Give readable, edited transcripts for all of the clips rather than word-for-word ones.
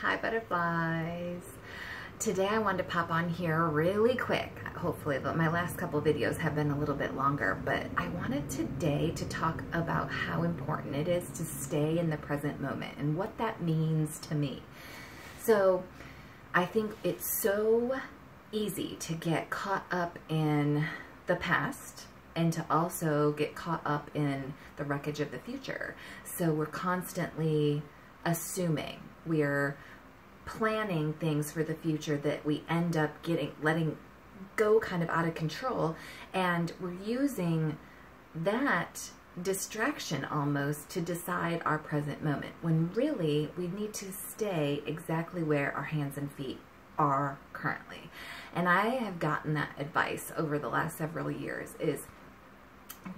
Hi butterflies. Today I wanted to pop on here really quick. Hopefully my last couple videos have been a little bit longer, but I wanted today to talk about how important it is to stay in the present moment and what that means to me. So I think it's so easy to get caught up in the past and to also get caught up in the wreckage of the future. So we're constantly assuming, we're planning things for the future that we end up letting go kind of out of control, and we're using that distraction almost to decide our present moment, when really we need to stay exactly where our hands and feet are currently. And I have gotten that advice over the last several years is,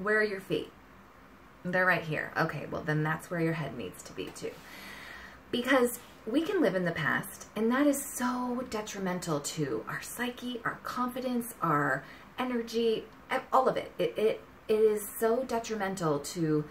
where are your feet? They're right here. Okay, well then that's where your head needs to be too. Because we can live in the past, and that is so detrimental to our psyche, our confidence, our energy, all of it. It is so detrimental to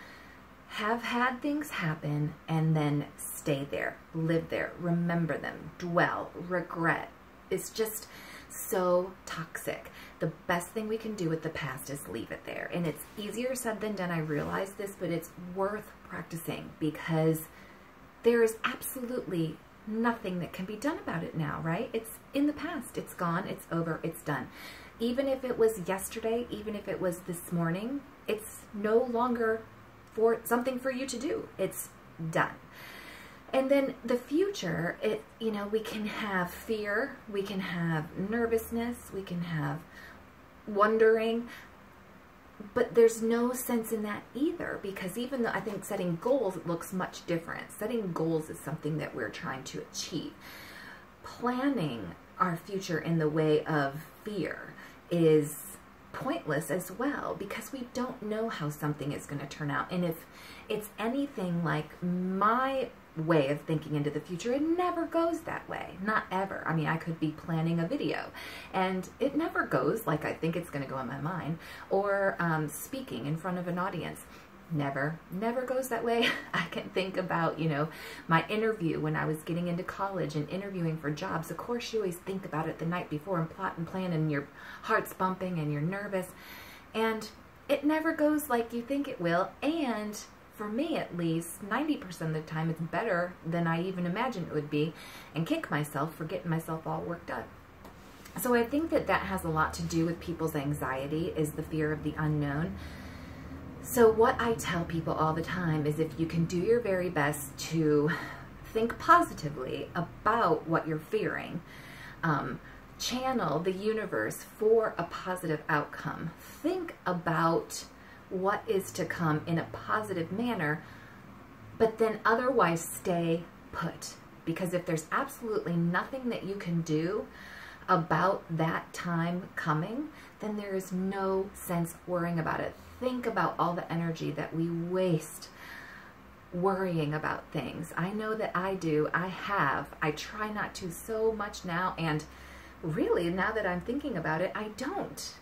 have had things happen and then stay there, live there, remember them, dwell, regret. It's just so toxic. The best thing we can do with the past is leave it there. And it's easier said than done, I realize this, but it's worth practicing because there is absolutely nothing that can be done about it now, right? It's in the past, it's gone, it's over, it's done. Even if it was yesterday, even if it was this morning, it's no longer something for you to do. It's done. And then the future, we can have fear, we can have nervousness, we can have wondering, but there's no sense in that either, because even though I think setting goals looks much different. Setting goals is something that we're trying to achieve. Planning our future in the way of fear is pointless as well, because we don't know how something is going to turn out. And if it's anything like my way of thinking into the future, it never goes that way. Not ever. I mean, I could be planning a video and it never goes like I think it's going to go in my mind, or speaking in front of an audience. Never goes that way. I can think about, my interview when I was getting into college and interviewing for jobs. Of course, you always think about it the night before and plot and plan, and your heart's bumping and you're nervous, and it never goes like you think it will. And for me, at least, 90% of the time, it's better than I even imagined it would be, and kick myself for getting myself all worked up. So I think that has a lot to do with people's anxiety, is the fear of the unknown. So what I tell people all the time is, if you can do your very best to think positively about what you're fearing, channel the universe for a positive outcome, think about what is to come in a positive manner, but then otherwise stay put. Because if there's absolutely nothing that you can do about that time coming, then there is no sense worrying about it. Think about all the energy that we waste worrying about things. I know that I do. I try not to so much now, and really, now that I'm thinking about it, I don't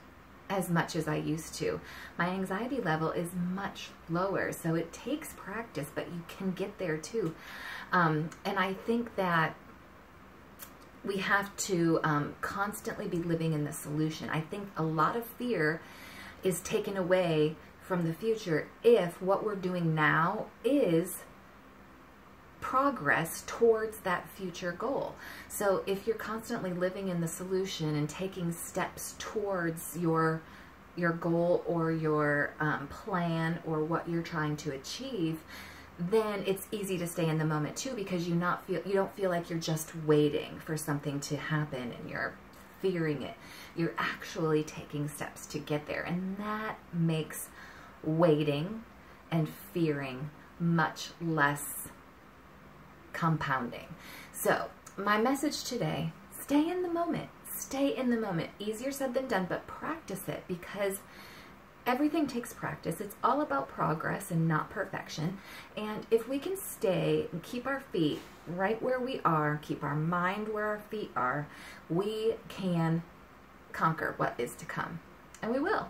as much as I used to. My anxiety level is much lower, so it takes practice, but you can get there too. And I think that we have to constantly be living in the solution. I think a lot of fear is taken away from the future if what we're doing now is progress towards that future goal. So if you're constantly living in the solution and taking steps towards your goal or your plan or what you're trying to achieve, then it's easy to stay in the moment too, because you don't feel like you're just waiting for something to happen and you're fearing it. You're actually taking steps to get there, and that makes waiting and fearing much less compounding. So my message today, stay in the moment. Stay in the moment. Easier said than done, but practice it, because everything takes practice. It's all about progress and not perfection. And if we can stay and keep our feet right where we are, keep our mind where our feet are, we can conquer what is to come. And we will.